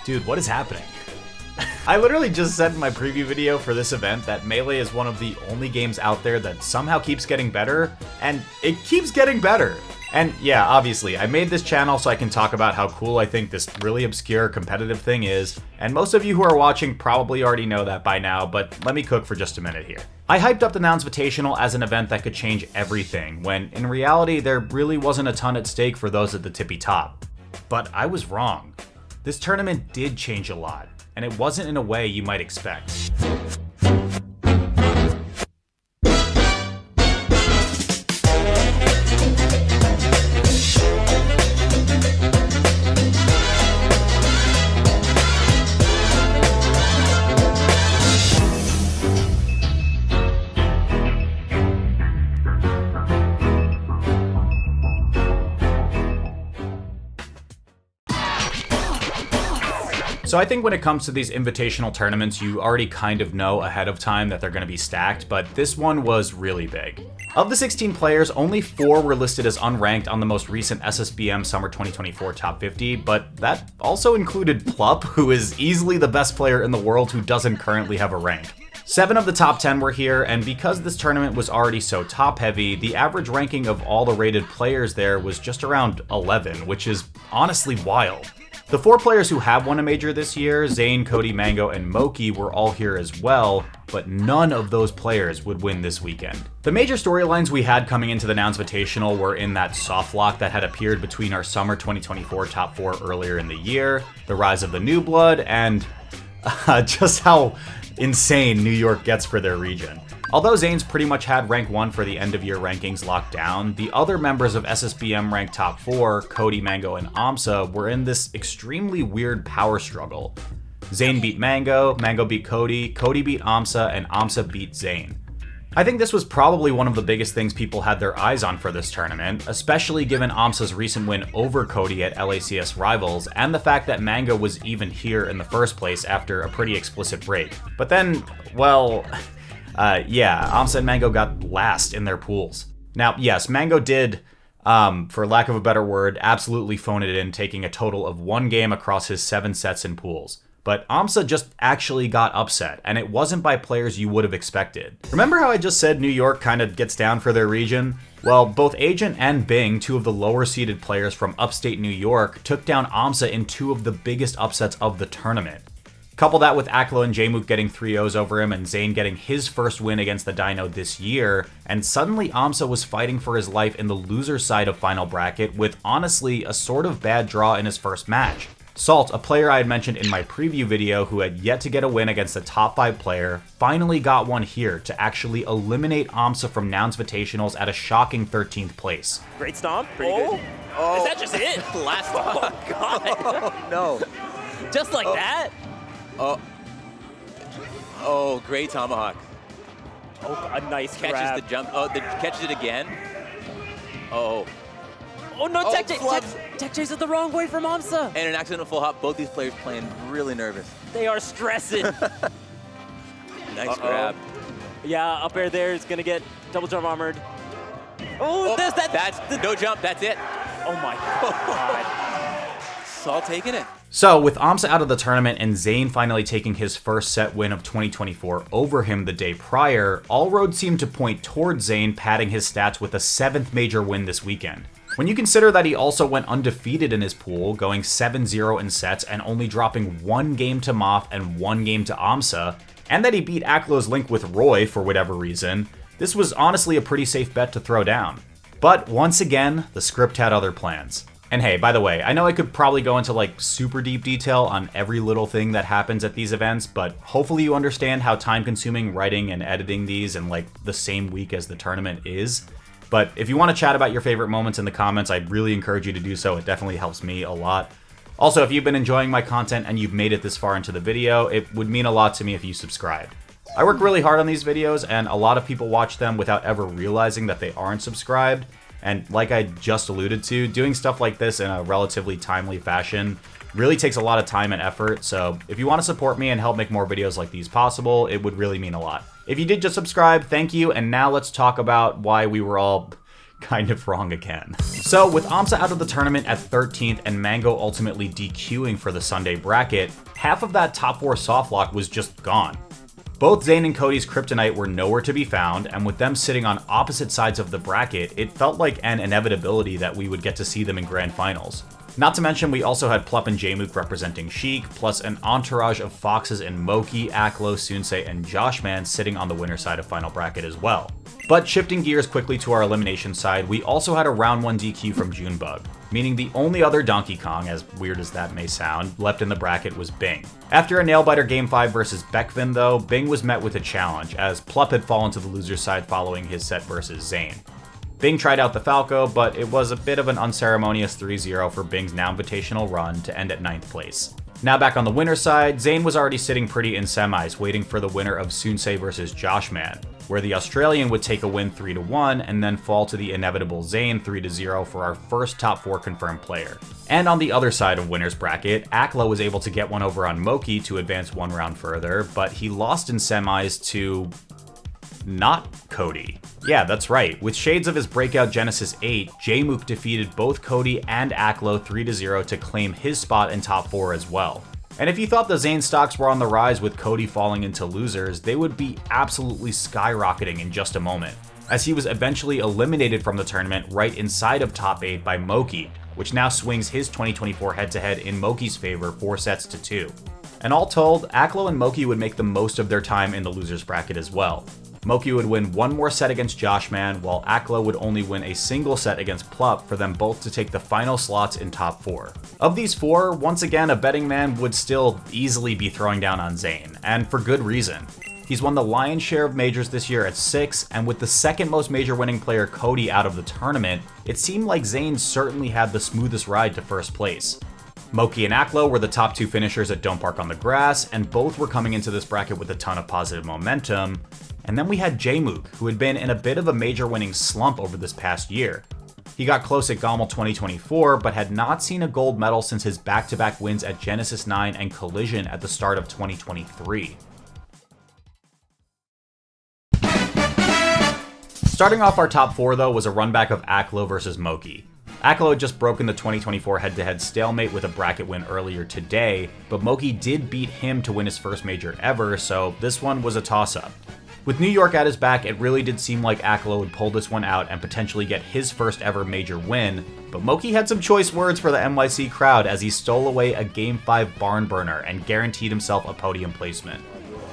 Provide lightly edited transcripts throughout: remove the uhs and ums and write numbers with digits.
Dude, what is happening? I literally just said in my preview video for this event that Melee is one of the only games out there that somehow keeps getting better, and it keeps getting better. And yeah, obviously, I made this channel so I can talk about how cool I think this really obscure competitive thing is, and most of you who are watching probably already know that by now, but let me cook for just a minute here. I hyped up the Nounsvitational as an event that could change everything, when in reality there really wasn't a ton at stake for those at the tippy top. But I was wrong. This tournament did change a lot, and it wasn't in a way you might expect. So I think when it comes to these invitational tournaments, you already kind of know ahead of time that they're going to be stacked, but this one was really big. Of the 16 players, only 4 were listed as unranked on the most recent SSBM Summer 2024 Top 50, but that also included Plup, who is easily the best player in the world who doesn't currently have a rank. 7 of the top 10 were here, and because this tournament was already so top-heavy, the average ranking of all the rated players there was just around 11, which is honestly wild. The 4 players who have won a major this year, Zain, Cody, Mango, and Moki, were all here as well, but none of those players would win this weekend. The major storylines we had coming into the Nounsvitational were in that soft lock that had appeared between our Summer 2024 Top 4 earlier in the year, the rise of the new blood, and just how insane New York gets for their region. Although Zain's pretty much had rank 1 for the end of year rankings locked down, the other members of SSBM ranked top 4, Cody, Mango, and Amsa, were in this extremely weird power struggle. Zain beat Mango, Mango beat Cody, Cody beat Amsa, and Amsa beat Zain. I think this was probably one of the biggest things people had their eyes on for this tournament, especially given Amsa's recent win over Cody at LACS Rivals, and the fact that Mango was even here in the first place after a pretty explicit break. But then, well, yeah, Amsa and Mango got last in their pools. Now, yes, Mango did, for lack of a better word, absolutely phone it in, taking a total of 1 game across his 7 sets in pools. But Amsa just actually got upset, and it wasn't by players you would have expected. Remember how I just said New York kind of gets down for their region? Well, both Agent and Bing, 2 of the lower seeded players from upstate New York, took down Amsa in 2 of the biggest upsets of the tournament. Couple that with Aklo and Jmook getting 3-0s over him and Zain getting his first win against the Dino this year, and suddenly Amsa was fighting for his life in the loser side of final bracket with honestly a sort of bad draw in his first match. Salt, a player I had mentioned in my preview video who had yet to get a win against a top 5 player, finally got one here to actually eliminate Amsa from Nounsvitationals at a shocking 13th place. Great stomp. Pretty good. Oh. Is that just it? Last stomp. Oh, God. No. Just like that? Oh, great tomahawk. Oh, a nice Catches grab. the jump. Oh, catches it again. Oh. Oh, no, Oh, tech flubs. chases the wrong way from Amsa. And an accidental full hop. Both these players playing really nervous. They are stressing. Nice grab. Yeah, up air there is going to get double jump armored. Oh, there's that. That's no jump. That's it. Oh, my God. Saul taking it. So, with Amsa out of the tournament and Zain finally taking his first set win of 2024 over him the day prior, all roads seem to point towards Zain padding his stats with a 7th major win this weekend. When you consider that he also went undefeated in his pool, going 7-0 in sets and only dropping 1 game to Moth and 1 game to Amsa, and that he beat Aklo's link with Roy for whatever reason, this was honestly a pretty safe bet to throw down. But once again, the script had other plans. And hey, by the way, I know I could probably go into like super deep detail on every little thing that happens at these events, but hopefully you understand how time-consuming writing and editing these in like the same week as the tournament is. But if you want to chat about your favorite moments in the comments, I'd really encourage you to do so. It definitely helps me a lot. Also, if you've been enjoying my content and you've made it this far into the video, it would mean a lot to me if you subscribed. I work really hard on these videos, and a lot of people watch them without ever realizing that they aren't subscribed. And like I just alluded to, doing stuff like this in a relatively timely fashion really takes a lot of time and effort, so if you want to support me and help make more videos like these possible, it would really mean a lot. If you did just subscribe, thank you, and now let's talk about why we were all kind of wrong again. So with Amsa out of the tournament at 13th and Mango ultimately DQing for the Sunday bracket, half of that top 4 soft lock was just gone. Both Zain and Cody's Kryptonite were nowhere to be found, and with them sitting on opposite sides of the bracket, it felt like an inevitability that we would get to see them in grand finals. Not to mention, we also had Plup and Jmook representing Sheik, plus an entourage of Foxes and Moki, Aklo, Sunsei, and Joshman sitting on the winner side of final bracket as well. But shifting gears quickly to our elimination side, we also had a round 1 DQ from Junebug, meaning the only other Donkey Kong, as weird as that may sound, left in the bracket was Bing. After a nail-biter Game 5 versus Beckvin though, Bing was met with a challenge, as Plup had fallen to the loser's side following his set versus Zain. Bing tried out the Falco, but it was a bit of an unceremonious 3-0 for Bing's Nounsvitational run to end at 9th place. Now back on the winner's side, Zain was already sitting pretty in semis, waiting for the winner of Sunsei versus Joshman, where the Australian would take a win 3-1 and then fall to the inevitable Zain 3-0 for our first top 4 confirmed player. And on the other side of winner's bracket, Aklo was able to get one over on Moki to advance 1 round further, but he lost in semis to not Cody. Yeah, that's right. With shades of his breakout Genesis 8, Jmook defeated both Cody and Aklo 3-0 to claim his spot in top 4 as well. And if you thought the Zain stocks were on the rise with Cody falling into losers, they would be absolutely skyrocketing in just a moment, as he was eventually eliminated from the tournament right inside of top 8 by Moki, which now swings his 2024 head-to-head in Moki's favor 4-2. And all told, Aklo and Moki would make the most of their time in the losers bracket as well. Moki would win 1 more set against Joshman, while Aklo would only win a single set against Plup for them both to take the final slots in top 4. Of these 4, once again a betting man would still easily be throwing down on Zain, and for good reason. He's won the lion's share of majors this year at 6, and with the second most major winning player Cody out of the tournament, it seemed like Zain certainly had the smoothest ride to first place. Moki and Aklo were the top 2 finishers at Don't Bark on the Grass, and both were coming into this bracket with a ton of positive momentum. And then we had Jmook, who had been in a bit of a major winning slump over this past year. He got close at Gommel 2024, but had not seen a gold medal since his back-to-back wins at Genesis 9 and Collision at the start of 2023. Starting off our top 4 though was a runback of Aklo versus Moki. Aklo had just broken the 2024 head-to-head stalemate with a bracket win earlier today, but Moki did beat him to win his first major ever, so this one was a toss-up. With New York at his back, it really did seem like Aklo would pull this one out and potentially get his first ever major win, but Moki had some choice words for the NYC crowd as he stole away a Game 5 barn burner and guaranteed himself a podium placement.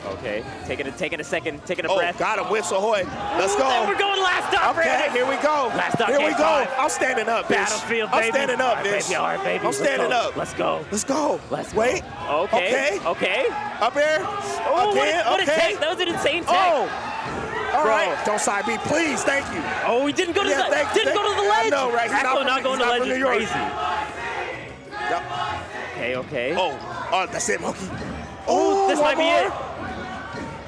Okay, taking a second, taking a breath. Got him, Whistle Hoy. Let's go. We're going last up, Okay, here we go. Last up, here we go. K5. I'm standing up, bitch. Battlefield, baby. I'm standing up, bitch. Baby, all right, baby. I'm standing up. Let's go. Let's go. Let's go. Wait. Okay. Up here. Oh, Again. what a Okay. take. That was an insane take. Oh. All Bro. right. Don't side B, please. Thank you. Oh, he didn't go to Yeah, the thank- go to the ledge. I know, right? He's Aklo not going to the ledge New is York. crazy. Yep. Okay. Oh, that's it, Moki. Oh, this might be it.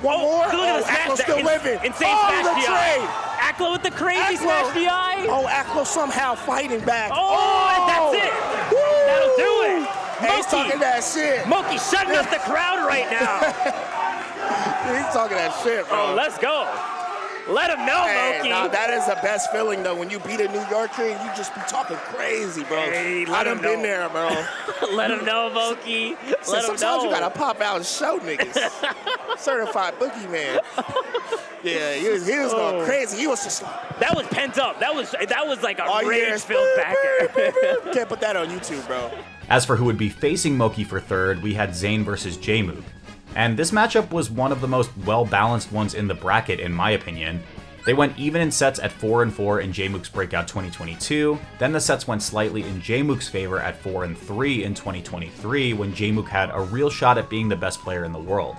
One more. Look at the smash. Aklo's still living. Insane the smash DI. trade. Aklo with the crazy Aklo. smash DI. Oh, Aklo somehow fighting back. Oh, and that's it. Woo. That'll do it. Hey, he's talking that shit. Moki shutting up the crowd right now. He's talking that shit, bro. Oh, let's go. Let him know, Hey, Moki. nah, that is the best feeling, though, when you beat a New Yorker and you just be talking crazy, bro. Hey, I let done him been know. there, bro. Let him know, Moki. So Let him sometimes know. you gotta pop out and show niggas. Certified bookie man. Yeah, he was going crazy. He was just like, That was pent up. That was like a oh, yeah. rage-filled backer. Can't put that on YouTube, bro. As for who would be facing Moki for third, we had Zain versus Jmook. And this matchup was one of the most well-balanced ones in the bracket, in my opinion. They went even in sets at 4-4 in Jmook's breakout 2022, then the sets went slightly in Jmook's favor at 4-3 in 2023 when Jmook had a real shot at being the best player in the world.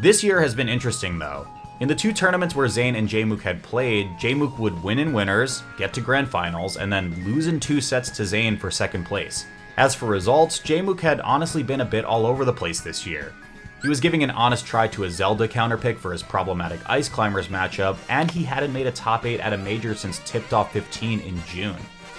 This year has been interesting though. In the 2 tournaments where Zain and Jmook had played, Jmook would win in winners, get to grand finals, and then lose in 2 sets to Zain for second place. As for results, Jmook had honestly been a bit all over the place this year. He was giving an honest try to a Zelda counterpick for his problematic Ice Climbers matchup, and he hadn't made a top 8 at a major since Tipped Off 15 in June.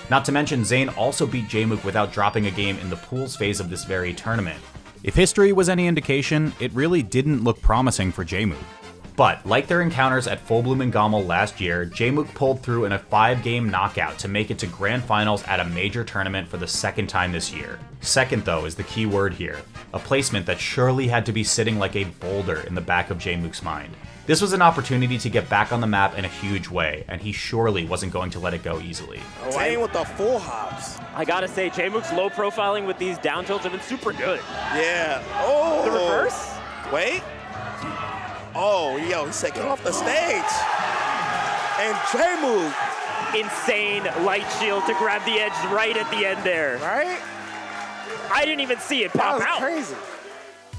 Not to mention, Zain also beat Jmook without dropping a game in the pools phase of this very tournament. If history was any indication, it really didn't look promising for Jmook. But, like their encounters at Full Bloom and Gommel last year, Jmook pulled through in a 5-game knockout to make it to Grand Finals at a major tournament for the second time this year. Second, though, is the key word here, a placement that surely had to be sitting like a boulder in the back of Jmook's mind. This was an opportunity to get back on the map in a huge way, and he surely wasn't going to let it go easily. Zain with the full hops. I gotta say, Jmook's low profiling with these down tilts have been super good. Yeah. Oh. The reverse? Wait. Oh, yo, he said get off the stage. And Jmook. Insane light shield to grab the edge right at the end there. Right? I didn't even see it pop That was out. crazy.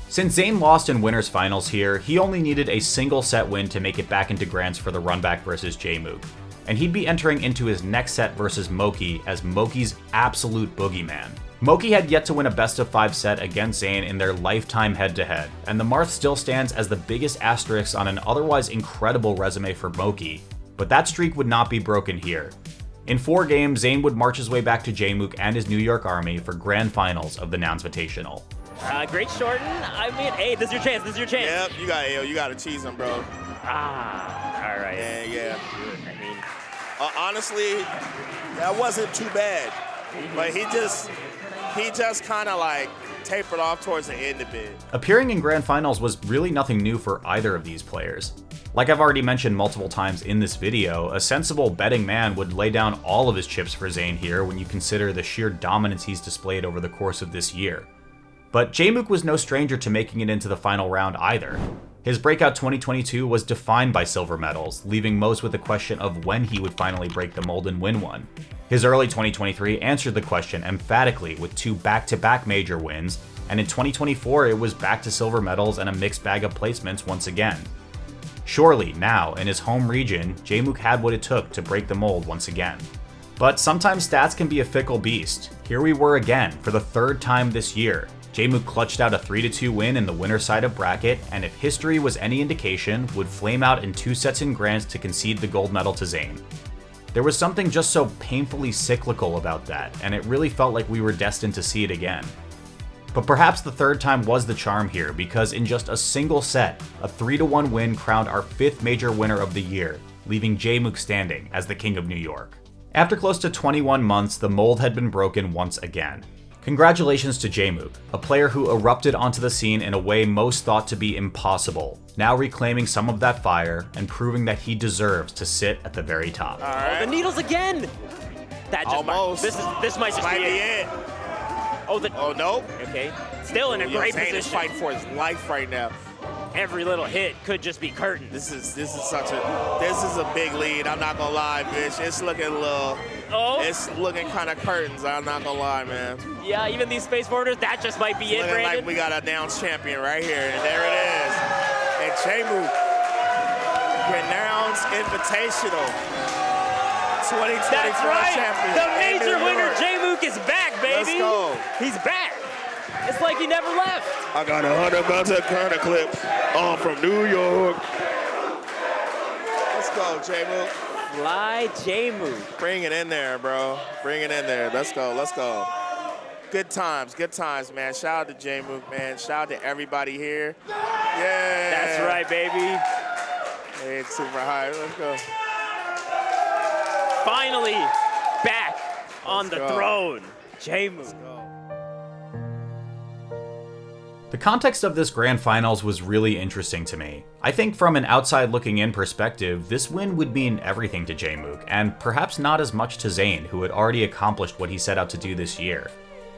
Since Zain lost in winners finals here, he only needed a single set win to make it back into Grands for the run back versus Jmook. And he'd be entering into his next set versus Moki as Moki's absolute boogeyman. Moki had yet to win a best-of-5 set against Zain in their lifetime head-to-head, and the Marth still stands as the biggest asterisk on an otherwise incredible resume for Moki, but that streak would not be broken here. In 4 games, Zain would march his way back to Jmook and his New York Army for Grand Finals of the Nounsvitational. Great shorten. I mean, hey, this is your chance. This is your chance. Yep, you gotta cheese him, bro. All right. Yeah. I mean, honestly, that wasn't too bad, but he just kind of like tapered off towards the end a bit. Appearing in Grand Finals was really nothing new for either of these players. Like I've already mentioned multiple times in this video, a sensible betting man would lay down all of his chips for Zain here when you consider the sheer dominance he's displayed over the course of this year. But Jmook was no stranger to making it into the final round either. His breakout 2022 was defined by silver medals, leaving most with the question of when he would finally break the mold and win one. His early 2023 answered the question emphatically with 2 back-to-back major wins, and in 2024 it was back to silver medals and a mixed bag of placements once again. Surely, now, in his home region, Jmook had what it took to break the mold once again. But sometimes stats can be a fickle beast. Here we were again, for the 3rd time this year. Jmook clutched out a 3-2 win in the winner's side of bracket, and if history was any indication, would flame out in 2 sets in Grands to concede the gold medal to Zain. There was something just so painfully cyclical about that, and it really felt like we were destined to see it again. But perhaps the 3rd time was the charm here, because in just a single set, a 3-1 win crowned our 5th major winner of the year, leaving Jmook standing as the King of New York. After close to 21 months, the mold had been broken once again. Congratulations to Jmook, a player who erupted onto the scene in a way most thought to be impossible, now reclaiming some of that fire and proving that he deserves to sit at the very top. All right. Oh, the needles again. That just Almost. This might just be it. Oh, no. Okay. Still in a great Zain is position. fighting for his life right now. Every little hit could just be curtain. This is a big lead. I'm not gonna lie, bitch. It's looking a little. Oh. It's looking kind of curtains. I'm not gonna lie, man. Yeah, even these space borders, that just might be it, Looking Brandon. like we got a Nouns champion right here, and there it is. And Jmook, Nouns Invitational 2024 That's right. champion. The in major New winner, York. Jmook, is back, baby. Let's go. He's back. It's like he never left. I got 100 bucks of Kart clips from New York. Let's go, Jmook. Fly Jmook. Bring it in there, bro. Bring it in there. Let's go. Let's go. Good times, man. Shout out to Jmook, man. Shout out to everybody here. Yeah. That's right, baby. Hey, it's super high. Let's go. Finally back on the go. throne. Jmook. The context of this Grand Finals was really interesting to me. I think from an outside looking in perspective, this win would mean everything to Jmook, and perhaps not as much to Zain, who had already accomplished what he set out to do this year.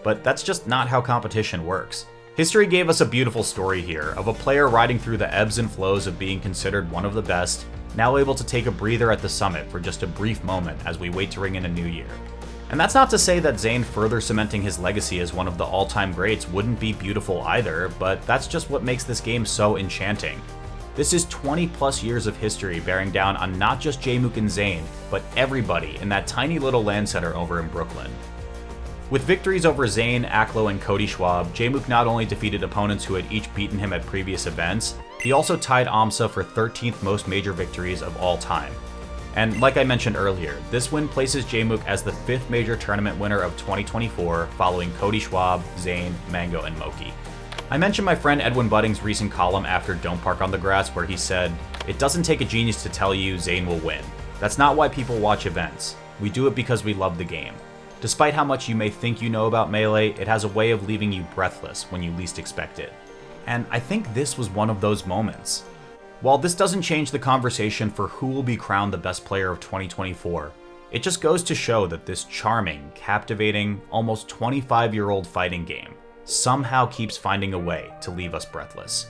But that's just not how competition works. History gave us a beautiful story here, of a player riding through the ebbs and flows of being considered one of the best, now able to take a breather at the summit for just a brief moment as we wait to ring in a new year. And that's not to say that Zain further cementing his legacy as one of the all-time greats wouldn't be beautiful either, but that's just what makes this game so enchanting. This is 20 plus years of history bearing down on not just Jmook and Zain, but everybody in that tiny little LAN center over in Brooklyn. With victories over Zain, Aklo, and Cody Schwab, Jmook not only defeated opponents who had each beaten him at previous events, he also tied AMSA for 13th most major victories of all time. And like I mentioned earlier, this win places Jmook as the 5th major tournament winner of 2024, following Cody Schwab, Zain, Mango, and Moki. I mentioned my friend Edwin Budding's recent column after Don't Park on the Grass where he said, It doesn't take a genius to tell you Zain will win. That's not why people watch events. We do it because we love the game. Despite how much you may think you know about Melee, it has a way of leaving you breathless when you least expect it. And I think this was one of those moments. While this doesn't change the conversation for who will be crowned the best player of 2024, it just goes to show that this charming, captivating, almost 25-year-old fighting game somehow keeps finding a way to leave us breathless.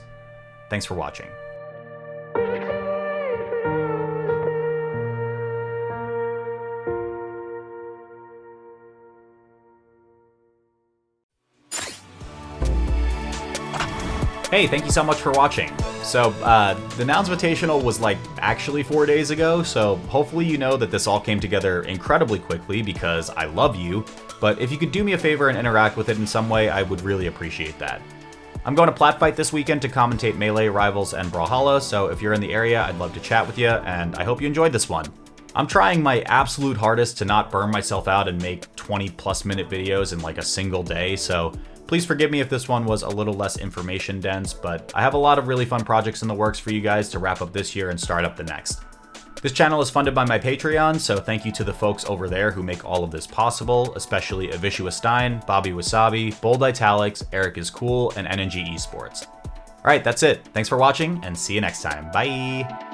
Thanks for watching. Hey, thank you so much for watching. So, the Nounsvitational was like actually 4 days ago, so hopefully you know that this all came together incredibly quickly because I love you, but if you could do me a favor and interact with it in some way, I would really appreciate that. I'm going to Platfight this weekend to commentate Melee, Rivals, and Brawlhalla, so if you're in the area, I'd love to chat with you, and I hope you enjoyed this one. I'm trying my absolute hardest to not burn myself out and make 20+ minute videos in like a single day, so please forgive me if this one was a little less information dense, but I have a lot of really fun projects in the works for you guys to wrap up this year and start up the next. This channel is funded by my Patreon, so thank you to the folks over there who make all of this possible, especially Avishua Stein, Bobby Wasabi, Bold Italics, Eric is Cool, and NNG Esports. Alright, that's it. Thanks for watching, and see you next time. Bye!